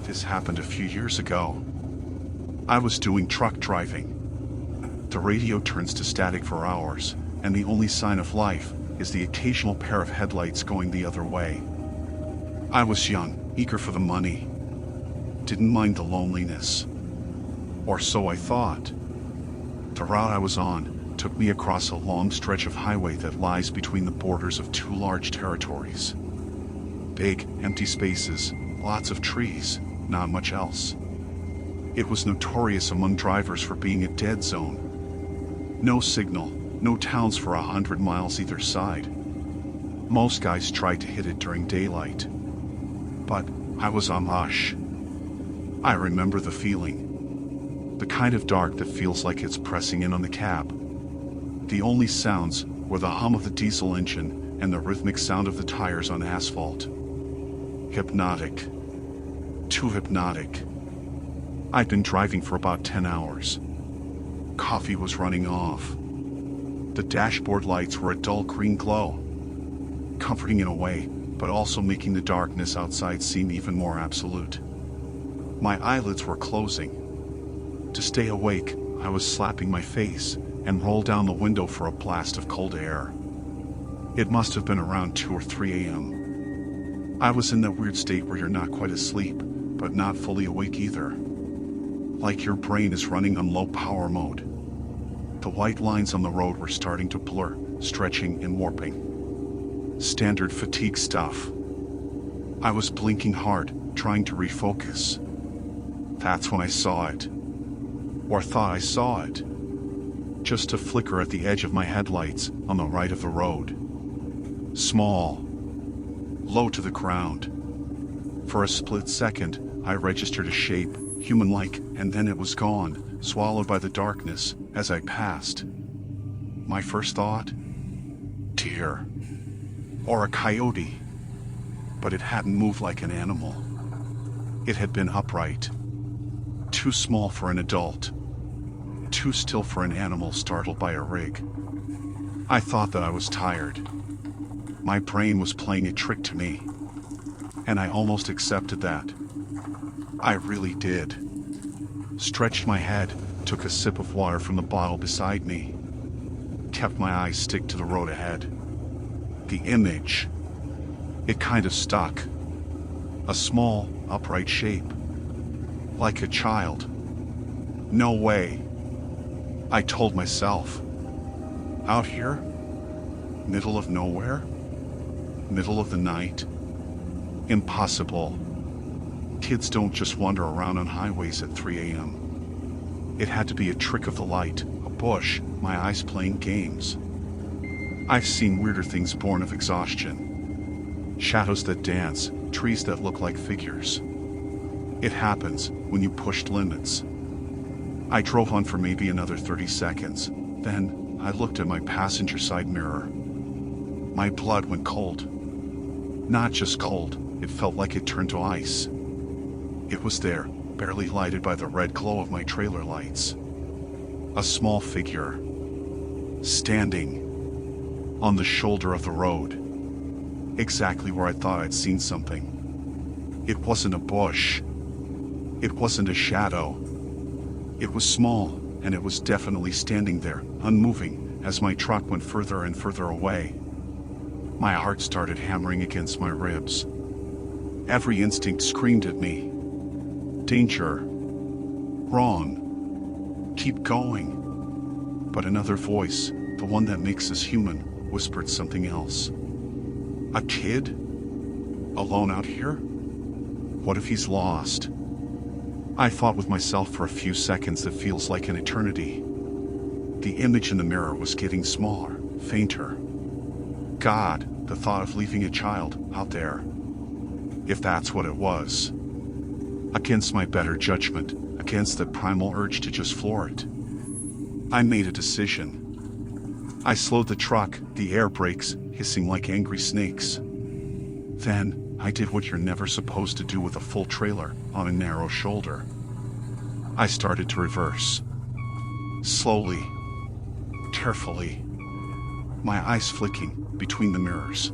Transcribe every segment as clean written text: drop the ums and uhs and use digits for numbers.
This happened a few years ago. I was doing truck driving. The radio turns to static for hours, and the only sign of life is the occasional pair of headlights going the other way. I was young, eager for the money. Didn't mind the loneliness. Or so I thought. The route I was on took me across a long stretch of highway that lies between the borders of two large territories. Big, empty spaces, lots of trees, not much else. It was notorious among drivers for being a dead zone. No signal, no towns for 100 miles either side. Most guys tried to hit it during daylight. But I was on hush. I remember the feeling. The kind of dark that feels like it's pressing in on the cab. The only sounds were the hum of the diesel engine and the rhythmic sound of the tires on asphalt. Hypnotic. Too hypnotic. I'd been driving for about 10 hours. Coffee was running off. The dashboard lights were a dull green glow. Comforting in a way, but also making the darkness outside seem even more absolute. My eyelids were closing. To stay awake, I was slapping my face and rolled down the window for a blast of cold air. It must have been around 2 or 3 a.m. I was in that weird state where you're not quite asleep, but not fully awake either. Like your brain is running on low power mode. The white lines on the road were starting to blur, stretching and warping. Standard fatigue stuff. I was blinking hard, trying to refocus. That's when I saw it. Or thought I saw it. Just a flicker at the edge of my headlights on the right of the road. Small. Low to the ground. For a split second, I registered a shape, human-like, and then it was gone, swallowed by the darkness as I passed. My first thought? Deer. Or a coyote. But it hadn't moved like an animal. It had been upright. Too small for an adult. Too still for an animal startled by a rig. I thought that I was tired. My brain was playing a trick to me. And I almost accepted that. I really did. Stretched my head, took a sip of water from the bottle beside me. Kept my eyes stick to the road ahead. The image. It kind of stuck. A small, upright shape. Like a child. No way. I told myself. Out here? Middle of nowhere? Middle of the night? Impossible. Kids don't just wander around on highways at 3 a.m. It had to be a trick of the light, a bush, my eyes playing games. I've seen weirder things born of exhaustion. Shadows that dance, trees that look like figures. It happens when you pushed limits. I drove on for maybe another 30 seconds. Then, I looked at my passenger side mirror. My blood went cold. Not just cold, it felt like it turned to ice. It was there, barely lighted by the red glow of my trailer lights. A small figure. Standing. On the shoulder of the road. Exactly where I thought I'd seen something. It wasn't a bush. It wasn't a shadow. It was small, and it was definitely standing there, unmoving, as my truck went further and further away. My heart started hammering against my ribs. Every instinct screamed at me. Danger. Wrong. Keep going. But another voice, the one that makes us human, whispered something else. A kid? Alone out here? What if he's lost? I fought with myself for a few seconds that feels like an eternity. The image in the mirror was getting smaller, fainter. God, the thought of leaving a child out there. If that's what it was. Against my better judgment, against the primal urge to just floor it. I made a decision. I slowed the truck, the air brakes hissing like angry snakes. Then, I did what you're never supposed to do with a full trailer on a narrow shoulder. I started to reverse. Slowly. Carefully. My eyes flicking between the mirrors.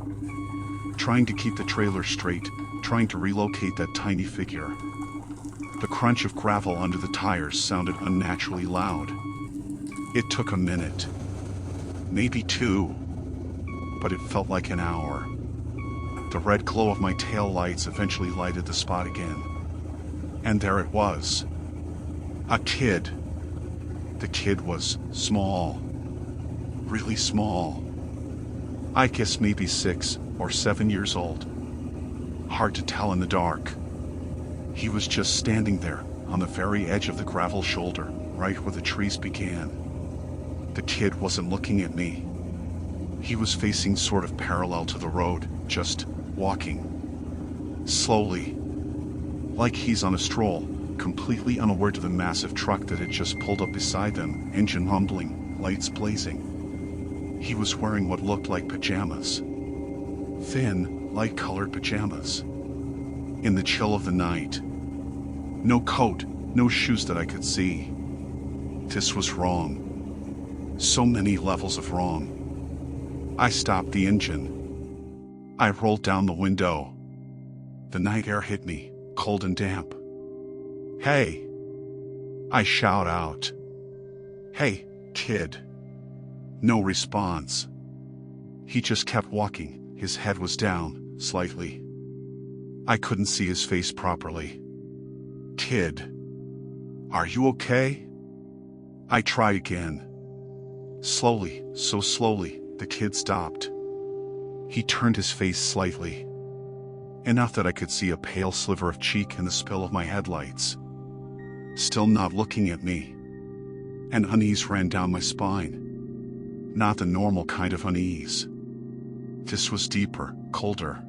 Trying to keep the trailer straight, trying to relocate that tiny figure. The crunch of gravel under the tires sounded unnaturally loud. It took a minute, maybe two, but it felt like an hour. The red glow of my tail lights eventually lighted the spot again. And there it was. A kid. The kid was small. Really small. I guess maybe 6 or 7 years old. Hard to tell in the dark. He was just standing there, on the very edge of the gravel shoulder, right where the trees began. The kid wasn't looking at me. He was facing sort of parallel to the road, just walking. Slowly. Like he's on a stroll, completely unaware to the massive truck that had just pulled up beside them, engine rumbling, lights blazing. He was wearing what looked like pajamas. Thin, light-colored pajamas. In the chill of the night. No coat, no shoes that I could see. This was wrong. So many levels of wrong. I stopped the engine. I rolled down the window. The night air hit me, cold and damp. "Hey!" I shout out. "Hey, kid." No response. He just kept walking, his head was down, slightly. I couldn't see his face properly. "Kid, are you okay?" I tried again. Slowly, so slowly, the kid stopped. He turned his face slightly. Enough that I could see a pale sliver of cheek in the spill of my headlights. Still not looking at me. An unease ran down my spine. Not the normal kind of unease. This was deeper, colder.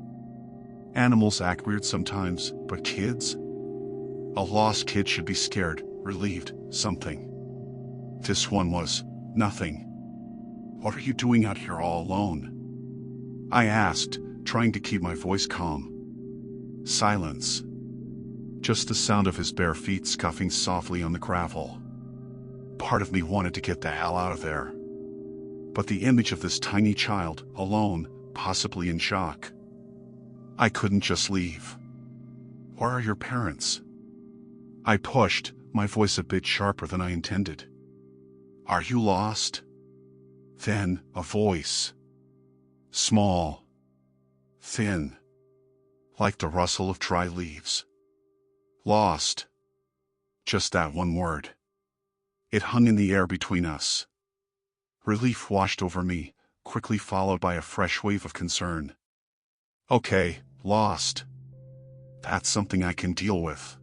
Animals act weird sometimes, but kids? A lost kid should be scared, relieved, something. This one was nothing. "What are you doing out here all alone?" I asked, trying to keep my voice calm. Silence. Just the sound of his bare feet scuffing softly on the gravel. Part of me wanted to get the hell out of there. But the image of this tiny child, alone, possibly in shock. I couldn't just leave. "Where are your parents?" I pushed, my voice a bit sharper than I intended. "Are you lost?" Then, a voice. Small. Thin. Like the rustle of dry leaves. Lost. Just that one word. It hung in the air between us. Relief washed over me, quickly followed by a fresh wave of concern. "Okay, lost. That's something I can deal with."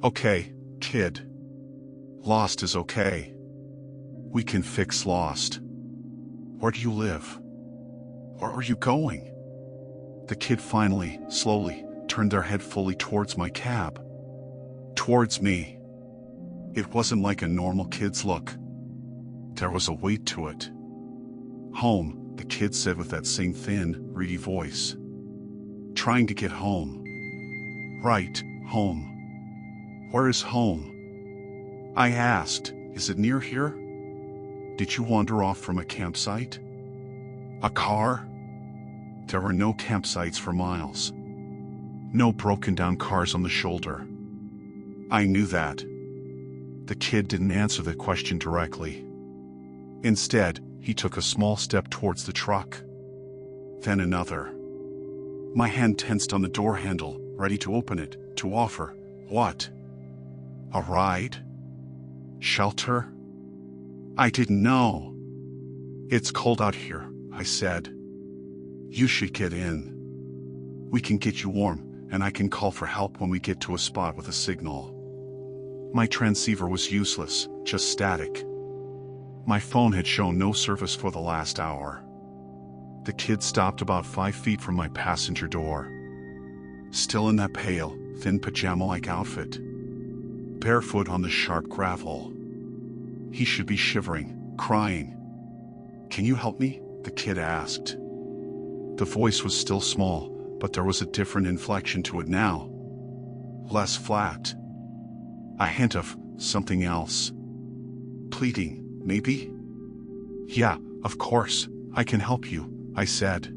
"Okay, kid. Lost is okay. We can fix lost. Where do you live? Where are you going?" The kid finally, slowly, turned their head fully towards my cab. Towards me. It wasn't like a normal kid's look. There was a weight to it. "Home," the kid said with that same thin, reedy voice. "Trying to get home." "Right, home. Where is home?" I asked, "Is it near here? Did you wander off from a campsite? A car?" There were no campsites for miles. No broken down cars on the shoulder. I knew that. The kid didn't answer the question directly. Instead, he took a small step towards the truck. Then another. My hand tensed on the door handle, ready to open it, to offer, what? A ride? Shelter? I didn't know. "It's cold out here," I said. "You should get in. We can get you warm, and I can call for help when we get to a spot with a signal." My transceiver was useless, just static. My phone had shown no service for the last hour. The kid stopped about 5 feet from my passenger door. Still in that pale, thin pajama-like outfit. Barefoot on the sharp gravel. He should be shivering, crying. "Can you help me?" the kid asked. The voice was still small, but there was a different inflection to it now. Less flat. A hint of something else. Pleading, maybe? "Yeah, of course, I can help you," I said.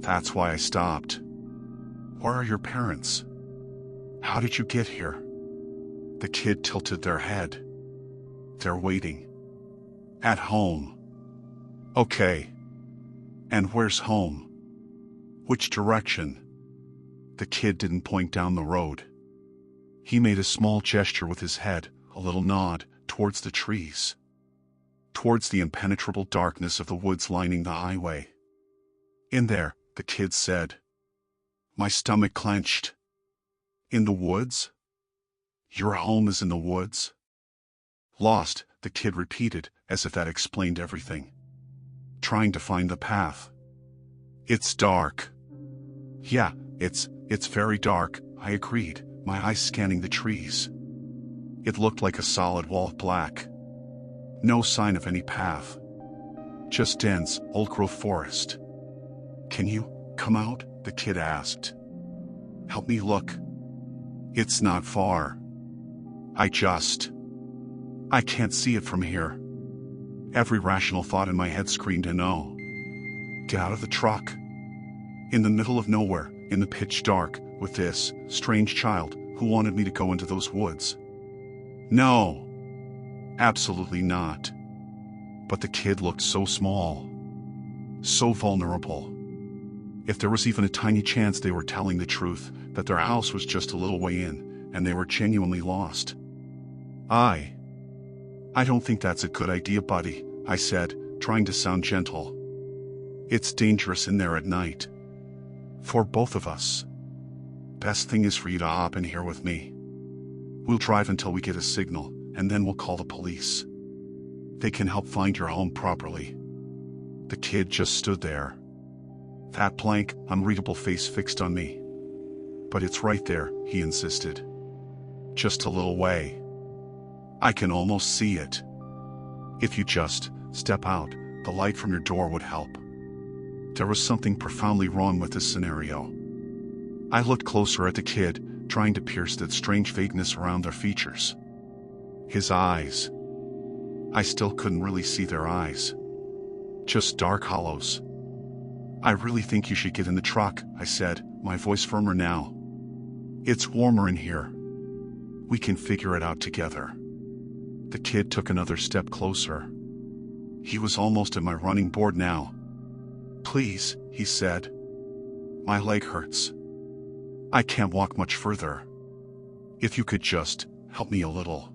That's why I stopped. "Where are your parents? How did you get here?" The kid tilted their head. They're waiting. At home. Okay. And where's home? Which direction? The kid didn't point down the road. He made a small gesture with his head, a little nod, towards the trees. Towards the impenetrable darkness of the woods lining the highway. In there, the kid said. My stomach clenched. In the woods? Your home is in the woods? Lost, the kid repeated, as if that explained everything. Trying to find the path. It's dark. Yeah, it's very dark, I agreed, my eyes scanning the trees. It looked like a solid wall of black. No sign of any path. Just dense, old-growth forest. Can you come out? The kid asked. Help me look. It's not far. I can't see it from here. Every rational thought in my head screamed a no. Get out of the truck. In the middle of nowhere, in the pitch dark, with this strange child who wanted me to go into those woods. No. Absolutely not. But the kid looked so small. So vulnerable. If there was even a tiny chance they were telling the truth, that their house was just a little way in, and they were genuinely lost. I don't think that's a good idea, buddy, I said, trying to sound gentle. It's dangerous in there at night. For both of us. Best thing is for you to hop in here with me. We'll drive until we get a signal, and then we'll call the police. They can help find your home properly. The kid just stood there. That blank, unreadable face fixed on me. But it's right there, he insisted. Just a little way. I can almost see it. If you just step out, the light from your door would help. There was something profoundly wrong with this scenario. I looked closer at the kid, trying to pierce that strange vagueness around their features. His eyes. I still couldn't really see their eyes. Just dark hollows. I really think you should get in the truck, I said, my voice firmer now. It's warmer in here. We can figure it out together. The kid took another step closer. He was almost at my running board now. Please, he said. My leg hurts. I can't walk much further. If you could just help me a little.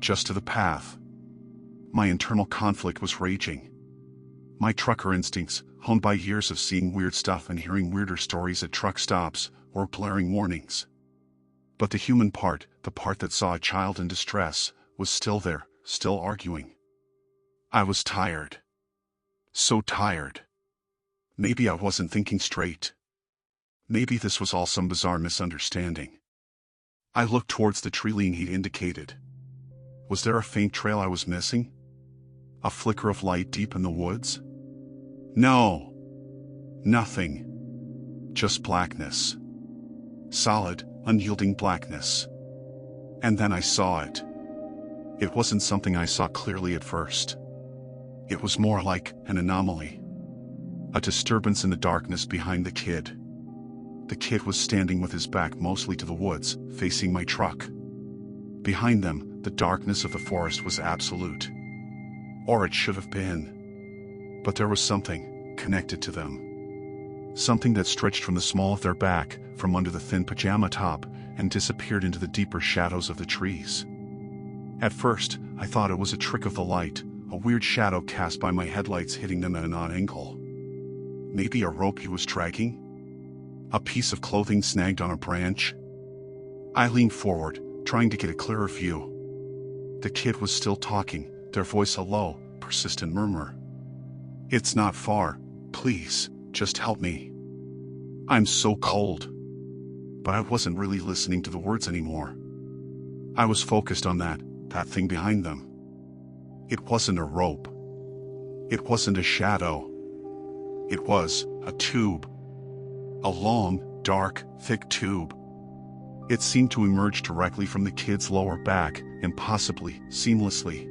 Just to the path. My internal conflict was raging. My trucker instincts, honed by years of seeing weird stuff and hearing weirder stories at truck stops, were blaring warnings. But the human part, the part that saw a child in distress, was still there, still arguing. I was tired. So tired. Maybe I wasn't thinking straight. Maybe this was all some bizarre misunderstanding. I looked towards the tree line he'd indicated. Was there a faint trail I was missing? A flicker of light deep in the woods? No. Nothing. Just blackness. Solid, unyielding blackness. And then I saw it. It wasn't something I saw clearly at first. It was more like an anomaly. A disturbance in the darkness behind the kid. The kid was standing with his back mostly to the woods, facing my truck. Behind them, the darkness of the forest was absolute. Or it should have been. But there was something connected to them. Something that stretched from the small of their back, from under the thin pajama top, and disappeared into the deeper shadows of the trees. At first, I thought it was a trick of the light, a weird shadow cast by my headlights hitting them at an odd angle. Maybe a rope he was dragging? A piece of clothing snagged on a branch? I leaned forward, trying to get a clearer view. The kid was still talking, their voice a low, persistent murmur. It's not far, please, just help me. I'm so cold. But I wasn't really listening to the words anymore. I was focused on that thing behind them. It wasn't a rope. It wasn't a shadow. It was a tube. A long, dark, thick tube. It seemed to emerge directly from the kid's lower back, impossibly, seamlessly.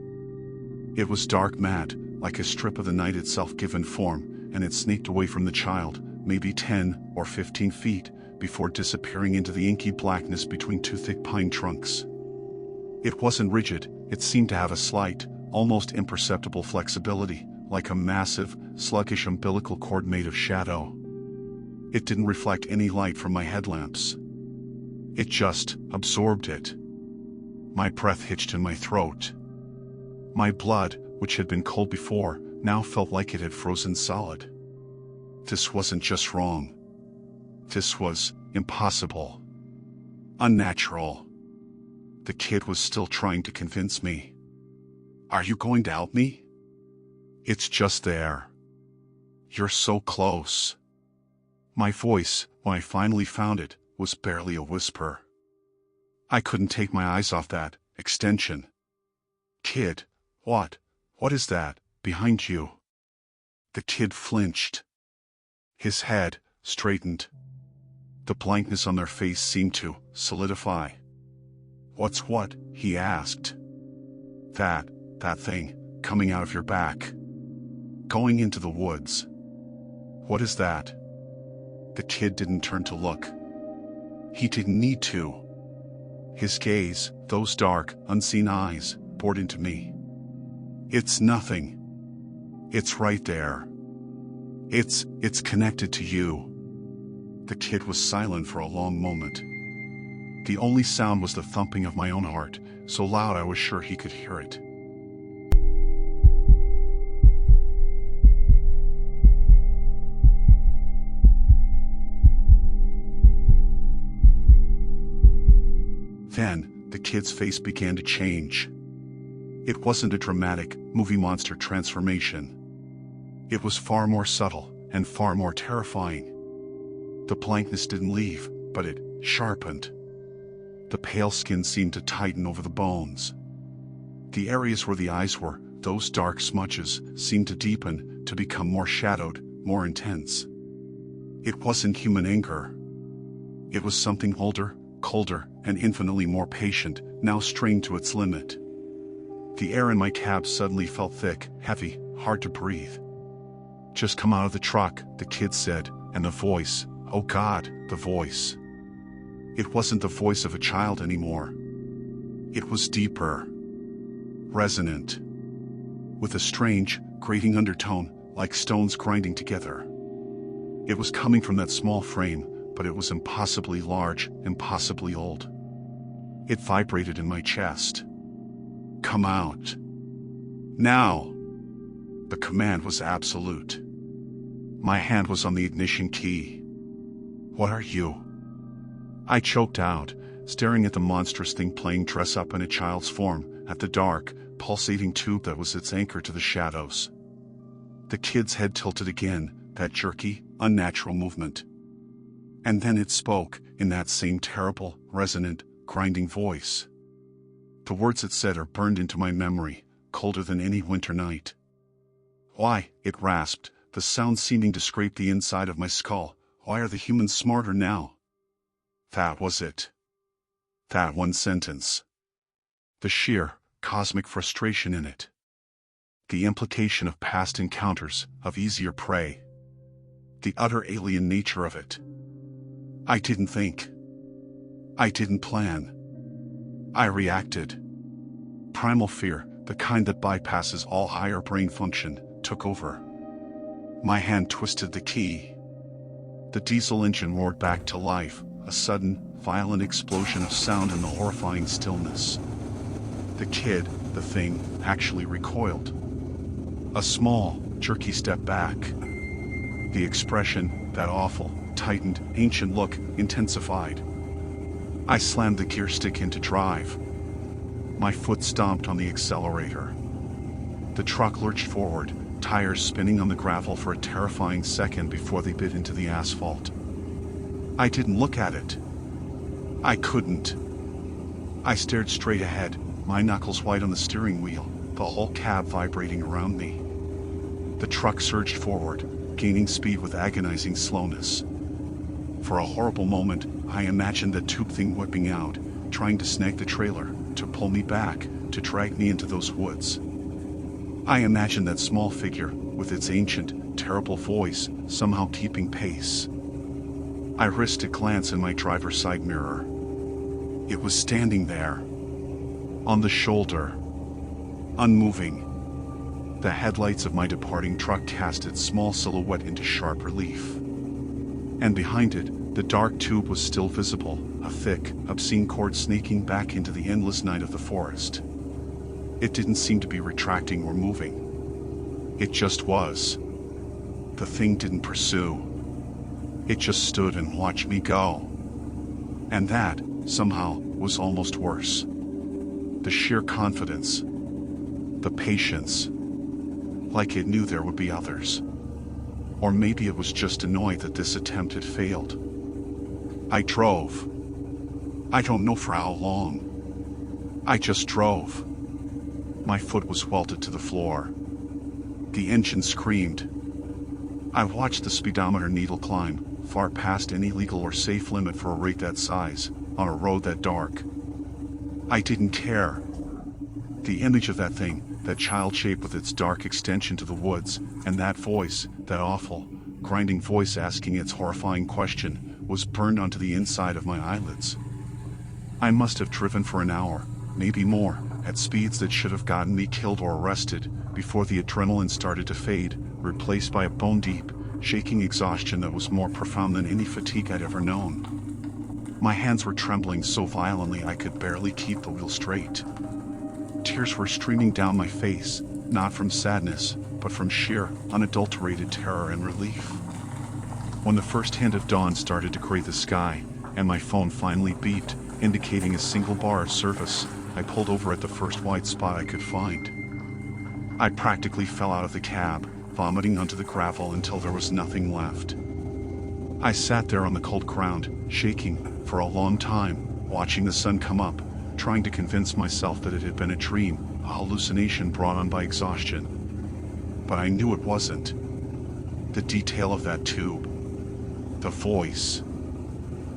It was dark matte, like a strip of the night itself given form, and it snaked away from the child, maybe 10 or 15 feet, before disappearing into the inky blackness between two thick pine trunks. It wasn't rigid, it seemed to have a slight, almost imperceptible flexibility, like a massive, sluggish umbilical cord made of shadow. It didn't reflect any light from my headlamps. It just absorbed it. My breath hitched in my throat. My blood, which had been cold before, now felt like it had frozen solid. This wasn't just wrong. This was impossible. Unnatural. The kid was still trying to convince me. Are you going to help me? It's just there. You're so close. My voice, when I finally found it, was barely a whisper. I couldn't take my eyes off that extension. Kid, what is that, behind you? The kid flinched. His head straightened. The blankness on their face seemed to solidify. What's what? He asked. That thing, coming out of your back. Going into the woods. What is that? The kid didn't turn to look. He didn't need to. His gaze, those dark, unseen eyes, bored into me. It's nothing. It's right there. It's connected to you. The kid was silent for a long moment. The only sound was the thumping of my own heart, so loud I was sure he could hear it. Then, the kid's face began to change. It wasn't a dramatic, movie monster transformation. It was far more subtle and far more terrifying. The blankness didn't leave, but it sharpened. The pale skin seemed to tighten over the bones. The areas where the eyes were, those dark smudges, seemed to deepen, to become more shadowed, more intense. It wasn't human anger. It was something older, colder, and infinitely more patient, now strained to its limit. The air in my cab suddenly felt thick, heavy, hard to breathe. Just come out of the truck, the kid said, and the voice, oh God, the voice. It wasn't the voice of a child anymore. It was deeper, resonant, with a strange, grating undertone, like stones grinding together. It was coming from that small frame, but it was impossibly large, impossibly old. It vibrated in my chest. Come out. Now. The command was absolute. My hand was on the ignition key. What are you? I choked out, staring at the monstrous thing playing dress-up in a child's form, at the dark, pulsating tube that was its anchor to the shadows. The kid's head tilted again, that jerky, unnatural movement. And then it spoke, in that same terrible, resonant, grinding voice. The words it said are burned into my memory, colder than any winter night. Why, it rasped, the sound seeming to scrape the inside of my skull, why are the humans smarter now? That was it. That one sentence. The sheer, cosmic frustration in it. The implication of past encounters, of easier prey. The utter alien nature of it. I didn't think. I didn't plan. I reacted. Primal fear, the kind that bypasses all higher brain function, took over. My hand twisted the key. The diesel engine roared back to life, a sudden, violent explosion of sound in the horrifying stillness. The kid, the thing, actually recoiled. A small, jerky step back. The expression, that awful, tightened, ancient look, intensified. I slammed the gear stick into drive. My foot stomped on the accelerator. The truck lurched forward, tires spinning on the gravel for a terrifying second before they bit into the asphalt. I didn't look at it. I couldn't. I stared straight ahead, my knuckles white on the steering wheel, the whole cab vibrating around me. The truck surged forward, gaining speed with agonizing slowness. For a horrible moment, I imagined the tube thing whipping out, trying to snag the trailer, to pull me back, to drag me into those woods. I imagined that small figure, with its ancient, terrible voice, somehow keeping pace. I risked a glance in my driver's side mirror. It was standing there. on the shoulder, unmoving. The headlights of my departing truck cast its small silhouette into sharp relief. And behind it, the dark tube was still visible, a thick, obscene cord snaking back into the endless night of the forest. It didn't seem to be retracting or moving. It just was. The thing didn't pursue. It just stood and watched me go. And that, somehow, was almost worse. The sheer confidence. The patience. Like it knew there would be others. Or maybe it was just annoyed that this attempt had failed. I drove. I don't know for how long. I just drove. My foot was welted to the floor. The engine screamed. I watched the speedometer needle climb, far past any legal or safe limit for a rate that size, on a road that dark. I didn't care. The image of that thing, that child shape with its dark extension to the woods, and that voice, that awful, grinding voice asking its horrifying question, was burned onto the inside of my eyelids. I must have driven for an hour, maybe more, at speeds that should have gotten me killed or arrested, before the adrenaline started to fade, replaced by a bone-deep, shaking exhaustion that was more profound than any fatigue I'd ever known. My hands were trembling so violently I could barely keep the wheel straight. Tears were streaming down my face, not from sadness, but from sheer, unadulterated terror and relief. When the first hint of dawn started to gray the sky, and my phone finally beeped, indicating a single bar of service, I pulled over at the first white spot I could find. I practically fell out of the cab, vomiting onto the gravel until there was nothing left. I sat there on the cold ground, shaking, for a long time, watching the sun come up, trying to convince myself that it had been a dream, a hallucination brought on by exhaustion. But I knew it wasn't. The detail of that tube. The voice.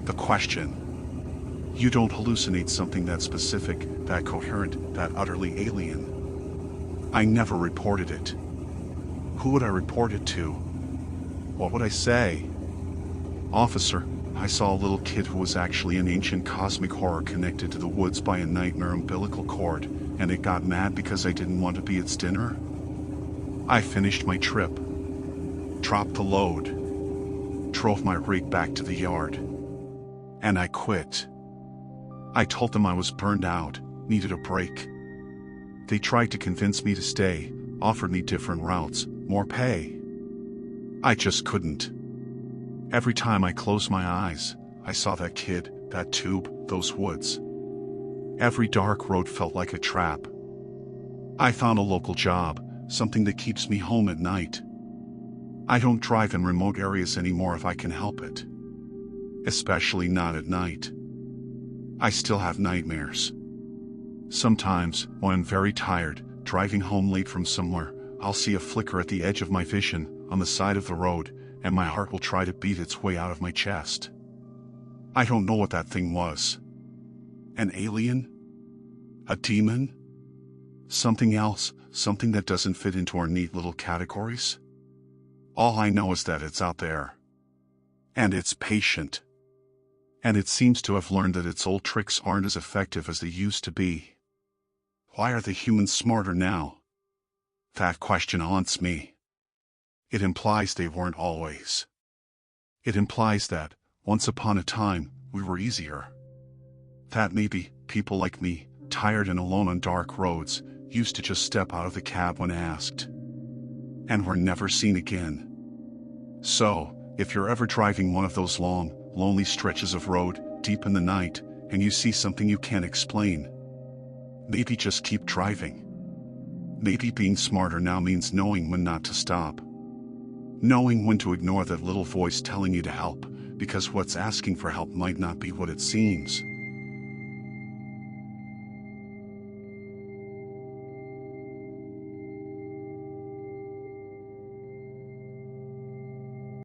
The question. You don't hallucinate something that specific, that coherent, that utterly alien. I never reported it. Who would I report it to? What would I say? Officer, I saw a little kid who was actually an ancient cosmic horror connected to the woods by a nightmare umbilical cord, and it got mad because I didn't want to be its dinner. I finished my trip. Dropped the load. Drove my rig back to the yard. And I quit. I told them I was burned out, needed a break. They tried to convince me to stay, offered me different routes, more pay. I just couldn't. Every time I closed my eyes, I saw that kid, that tube, those woods. Every dark road felt like a trap. I found a local job, something that keeps me home at night. I don't drive in remote areas anymore if I can help it. Especially not at night. I still have nightmares. Sometimes, when I'm very tired, driving home late from somewhere, I'll see a flicker at the edge of my vision, on the side of the road, and my heart will try to beat its way out of my chest. I don't know what that thing was. An alien? A demon? Something else, something that doesn't fit into our neat little categories? All I know is that it's out there. And it's patient. And it seems to have learned that its old tricks aren't as effective as they used to be. Why are the humans smarter now? That question haunts me. It implies they weren't always. It implies that, once upon a time, we were easier. That maybe, people like me, tired and alone on dark roads, used to just step out of the cab when asked. And were never seen again. So, if you're ever driving one of those long, lonely stretches of road, deep in the night, and you see something you can't explain, maybe just keep driving. Maybe being smarter now means knowing when not to stop. Knowing when to ignore that little voice telling you to help, because what's asking for help might not be what it seems.